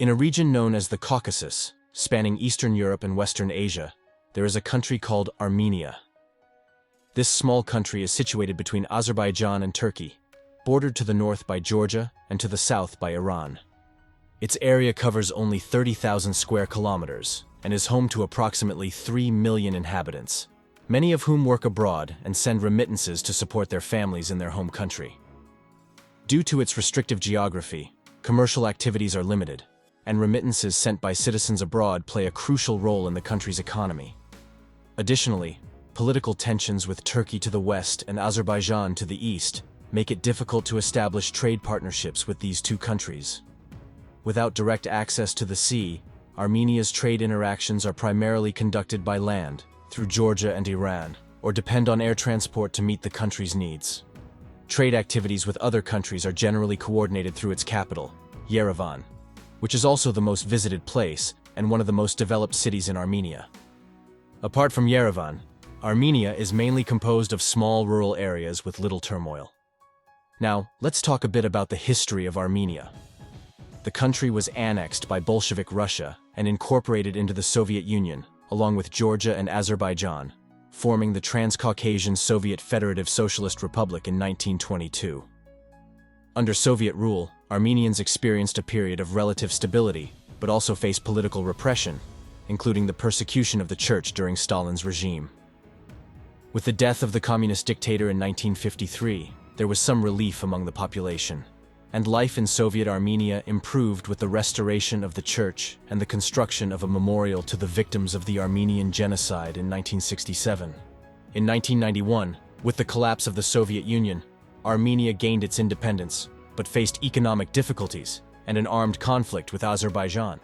In a region known as the Caucasus, spanning Eastern Europe and Western Asia, there is a country called Armenia. This small country is situated between Azerbaijan and Turkey, bordered to the north by Georgia and to the south by Iran. Its area covers only 30,000 square kilometers and is home to approximately 3 million inhabitants, many of whom work abroad and send remittances to support their families in their home country. Due to its restrictive geography, commercial activities are limited, and remittances sent by citizens abroad play a crucial role in the country's economy. Additionally, political tensions with Turkey to the west and Azerbaijan to the east make it difficult to establish trade partnerships with these two countries. Without direct access to the sea, Armenia's trade interactions are primarily conducted by land, through Georgia and Iran, or depend on air transport to meet the country's needs. Trade activities with other countries are generally coordinated through its capital, Yerevan, which is also the most visited place and one of the most developed cities in Armenia. Apart from Yerevan, Armenia is mainly composed of small rural areas with little turmoil. Now, let's talk a bit about the history of Armenia. The country was annexed by Bolshevik Russia and incorporated into the Soviet Union, along with Georgia and Azerbaijan, forming the Transcaucasian Soviet Federative Socialist Republic in 1922. Under Soviet rule, Armenians experienced a period of relative stability, but also faced political repression, including the persecution of the church during Stalin's regime. With the death of the communist dictator in 1953, there was some relief among the population, and life in Soviet Armenia improved with the restoration of the church and the construction of a memorial to the victims of the Armenian genocide in 1967. In 1991, with the collapse of the Soviet Union, Armenia gained its independence, but faced economic difficulties and an armed conflict with Azerbaijan.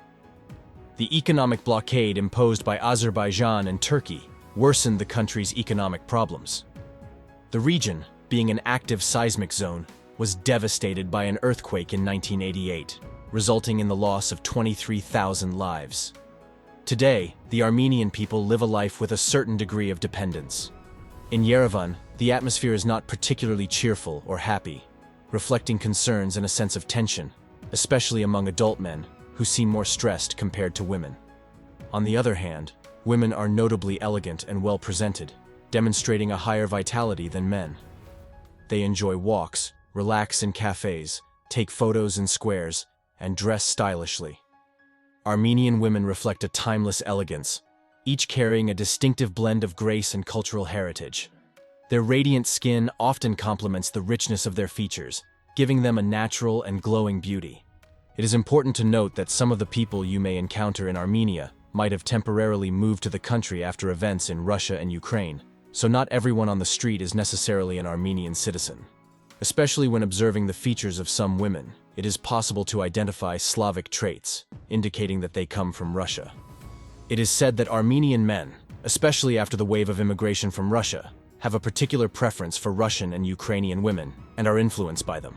The economic blockade imposed by Azerbaijan and Turkey worsened the country's economic problems. The region, being an active seismic zone, was devastated by an earthquake in 1988, resulting in the loss of 23,000 lives. Today, the Armenian people live a life with a certain degree of dependence. In Yerevan, the atmosphere is not particularly cheerful or happy, reflecting concerns and a sense of tension, especially among adult men, who seem more stressed compared to women. On the other hand, women are notably elegant and well-presented, demonstrating a higher vitality than men. They enjoy walks, relax in cafes, take photos in squares, and dress stylishly. Armenian women reflect a timeless elegance, each carrying a distinctive blend of grace and cultural heritage. Their radiant skin often complements the richness of their features, giving them a natural and glowing beauty. It is important to note that some of the people you may encounter in Armenia might have temporarily moved to the country after events in Russia and Ukraine, so not everyone on the street is necessarily an Armenian citizen. Especially when observing the features of some women, it is possible to identify Slavic traits, indicating that they come from Russia. It is said that Armenian men, especially after the wave of immigration from Russia, have a particular preference for Russian and Ukrainian women and are influenced by them.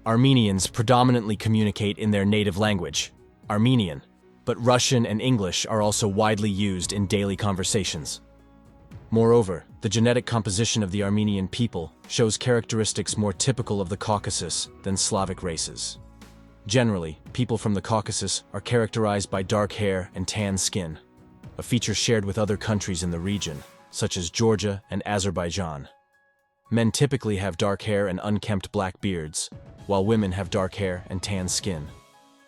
Armenians predominantly communicate in their native language, Armenian, but Russian and English are also widely used in daily conversations. Moreover, the genetic composition of the Armenian people shows characteristics more typical of the Caucasus than Slavic races. Generally, people from the Caucasus are characterized by dark hair and tan skin, a feature shared with other countries in the region, such as Georgia and Azerbaijan. Men typically have dark hair and unkempt black beards, while women have dark hair and tan skin.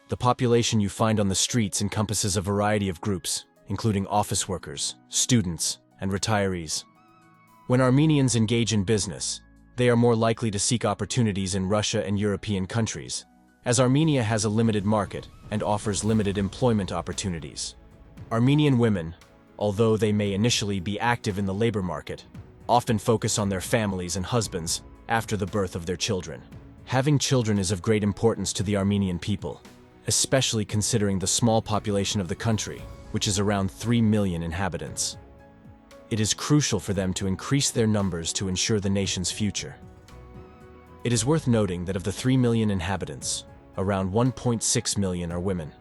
The population you find on the streets encompasses a variety of groups, including office workers, students, and retirees. When Armenians engage in business, they are more likely to seek opportunities in Russia and European countries, as Armenia has a limited market and offers limited employment opportunities. Armenian women, although they may initially be active in the labor market, often focus on their families and husbands after the birth of their children. Having children is of great importance to the Armenian people, especially considering the small population of the country, which is around 3 million inhabitants. It is crucial for them to increase their numbers to ensure the nation's future. It is worth noting that of the 3 million inhabitants, around 1.6 million are women,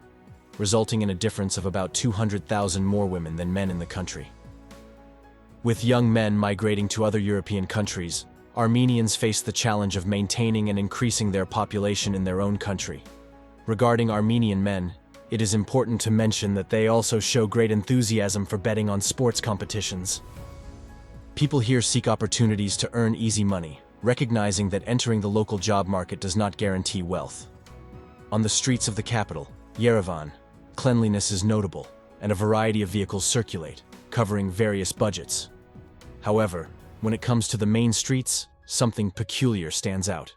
resulting in a difference of about 200,000 more women than men in the country. With young men migrating to other European countries, Armenians face the challenge of maintaining and increasing their population in their own country. Regarding Armenian men, it is important to mention that they also show great enthusiasm for betting on sports competitions. People here seek opportunities to earn easy money, recognizing that entering the local job market does not guarantee wealth. On the streets of the capital, Yerevan, cleanliness is notable, and a variety of vehicles circulate, covering various budgets. However, when it comes to the main streets, something peculiar stands out.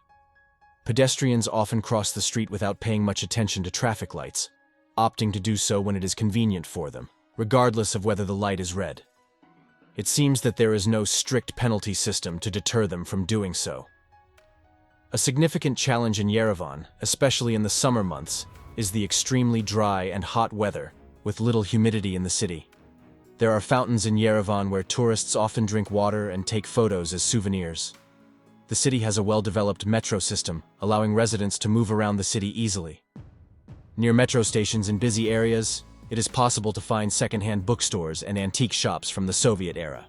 Pedestrians often cross the street without paying much attention to traffic lights, opting to do so when it is convenient for them, regardless of whether the light is red. It seems that there is no strict penalty system to deter them from doing so. A significant challenge in Yerevan, especially in the summer months, is the extremely dry and hot weather, with little humidity in the city. There are fountains in Yerevan where tourists often drink water and take photos as souvenirs. The city has a well-developed metro system, allowing residents to move around the city easily. Near metro stations in busy areas, it is possible to find second-hand bookstores and antique shops from the Soviet era.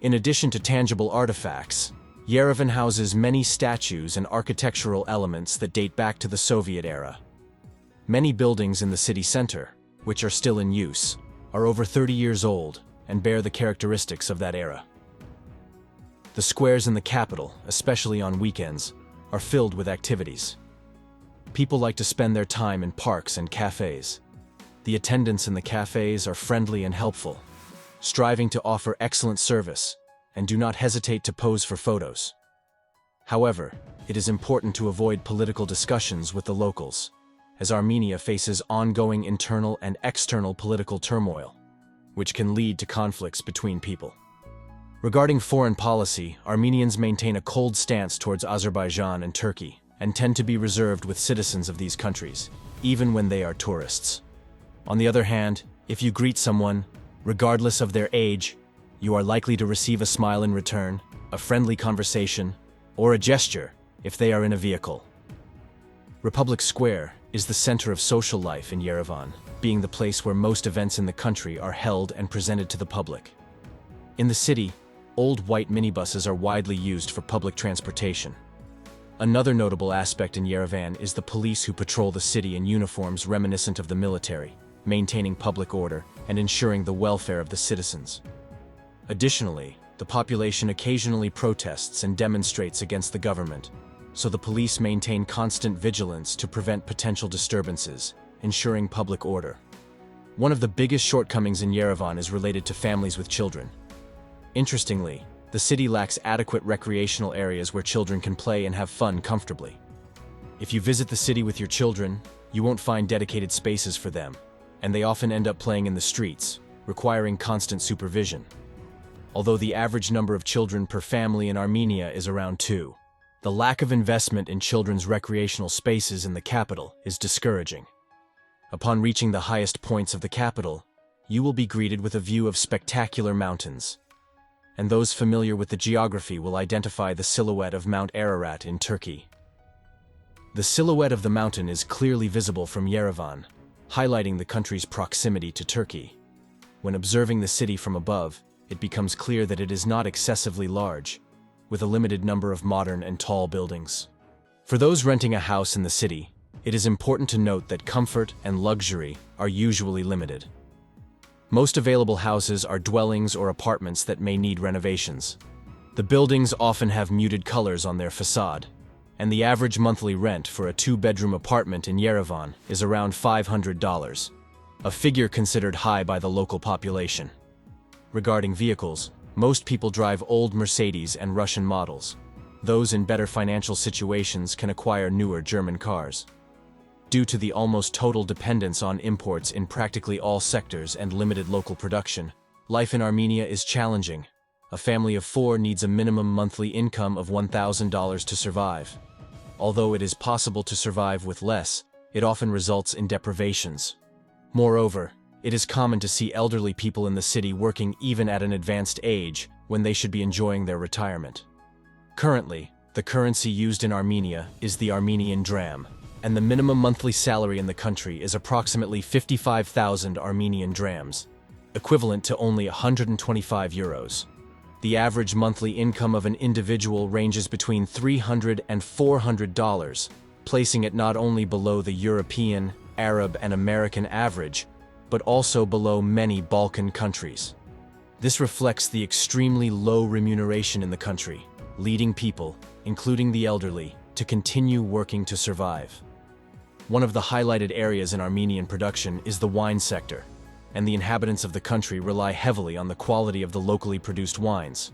In addition to tangible artifacts, Yerevan houses many statues and architectural elements that date back to the Soviet era. Many buildings in the city center, which are still in use, are over 30 years old and bear the characteristics of that era. The squares in the capital, especially on weekends, are filled with activities. People like to spend their time in parks and cafes. The attendants in the cafes are friendly and helpful, striving to offer excellent service, and do not hesitate to pose for photos. However, it is important to avoid political discussions with the locals, as Armenia faces ongoing internal and external political turmoil, which can lead to conflicts between people. Regarding foreign policy, Armenians maintain a cold stance towards Azerbaijan and Turkey, and tend to be reserved with citizens of these countries, even when they are tourists. On the other hand, if you greet someone, regardless of their age, you are likely to receive a smile in return, a friendly conversation, or a gesture if they are in a vehicle. Republic Square is the center of social life in Yerevan, being the place where most events in the country are held and presented to the public. In the city, old white minibuses are widely used for public transportation. Another notable aspect in Yerevan is the police who patrol the city in uniforms reminiscent of the military, maintaining public order and ensuring the welfare of the citizens. Additionally, the population occasionally protests and demonstrates against the government, so the police maintain constant vigilance to prevent potential disturbances, ensuring public order. One of the biggest shortcomings in Yerevan is related to families with children. Interestingly, the city lacks adequate recreational areas where children can play and have fun comfortably. If you visit the city with your children, you won't find dedicated spaces for them, and they often end up playing in the streets, requiring constant supervision. Although the average number of children per family in Armenia is around 2, the lack of investment in children's recreational spaces in the capital is discouraging. Upon reaching the highest points of the capital, you will be greeted with a view of spectacular mountains, and those familiar with the geography will identify the silhouette of Mount Ararat in Turkey. The silhouette of the mountain is clearly visible from Yerevan, highlighting the country's proximity to Turkey. When observing the city from above, it becomes clear that it is not excessively large, with a limited number of modern and tall buildings. For those renting a house in the city, it is important to note that comfort and luxury are usually limited. Most available houses are dwellings or apartments that may need renovations. The buildings often have muted colors on their facade, and the average monthly rent for a 2-bedroom apartment in Yerevan is around $500, a figure considered high by the local population. Regarding vehicles, most people drive old Mercedes and Russian models. Those in better financial situations can acquire newer German cars. Due to the almost total dependence on imports in practically all sectors and limited local production, life in Armenia is challenging. A family of 4 needs a minimum monthly income of $1,000 to survive. Although it is possible to survive with less, it often results in deprivations. Moreover, it is common to see elderly people in the city working even at an advanced age when they should be enjoying their retirement. Currently, the currency used in Armenia is the Armenian dram, and the minimum monthly salary in the country is approximately 55,000 Armenian drams, equivalent to only 125 euros. The average monthly income of an individual ranges between $300 and $400, placing it not only below the European, Arab, and American average, but also below many Balkan countries. This reflects the extremely low remuneration in the country, leading people, including the elderly, to continue working to survive. One of the highlighted areas in Armenian production is the wine sector, and the inhabitants of the country rely heavily on the quality of the locally produced wines.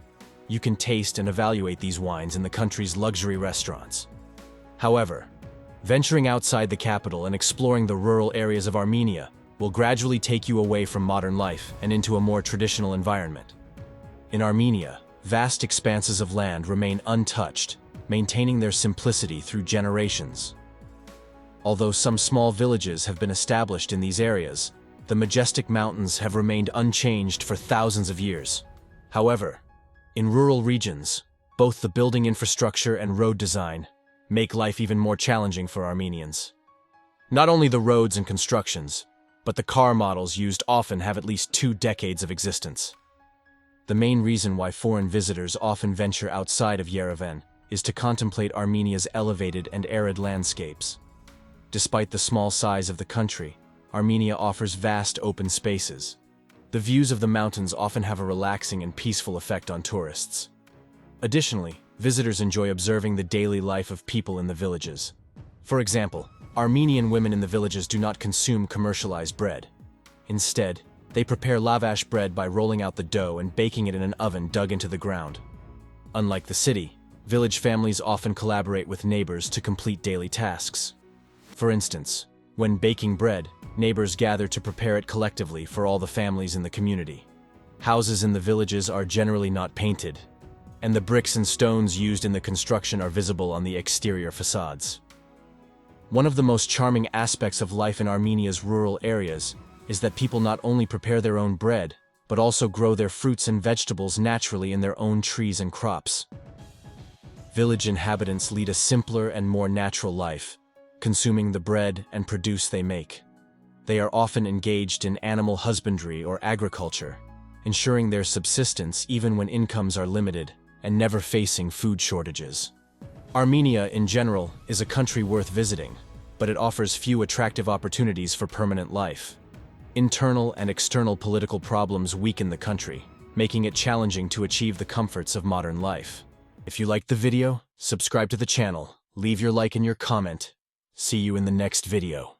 You can taste and evaluate these wines in the country's luxury restaurants. However, venturing outside the capital and exploring the rural areas of Armenia will gradually take you away from modern life and into a more traditional environment. In Armenia, vast expanses of land remain untouched, maintaining their simplicity through generations. Although some small villages have been established in these areas, the majestic mountains have remained unchanged for thousands of years. However, in rural regions, both the building infrastructure and road design make life even more challenging for Armenians. Not only the roads and constructions, but the car models used often have at least 2 decades of existence. The main reason why foreign visitors often venture outside of Yerevan is to contemplate Armenia's elevated and arid landscapes. Despite the small size of the country, Armenia offers vast open spaces. The views of the mountains often have a relaxing and peaceful effect on tourists. Additionally, visitors enjoy observing the daily life of people in the villages. For example, Armenian women in the villages do not consume commercialized bread. Instead, they prepare lavash bread by rolling out the dough and baking it in an oven dug into the ground. Unlike the city, village families often collaborate with neighbors to complete daily tasks. For instance, when baking bread, neighbors gather to prepare it collectively for all the families in the community. Houses in the villages are generally not painted, and the bricks and stones used in the construction are visible on the exterior facades. One of the most charming aspects of life in Armenia's rural areas is that people not only prepare their own bread, but also grow their fruits and vegetables naturally in their own trees and crops. Village inhabitants lead a simpler and more natural life, consuming the bread and produce they make. They are often engaged in animal husbandry or agriculture, ensuring their subsistence even when incomes are limited and never facing food shortages. Armenia, in general, is a country worth visiting, but it offers few attractive opportunities for permanent life. Internal and external political problems weaken the country, making it challenging to achieve the comforts of modern life. If you liked the video, subscribe to the channel, leave your like and your comment. See you in the next video.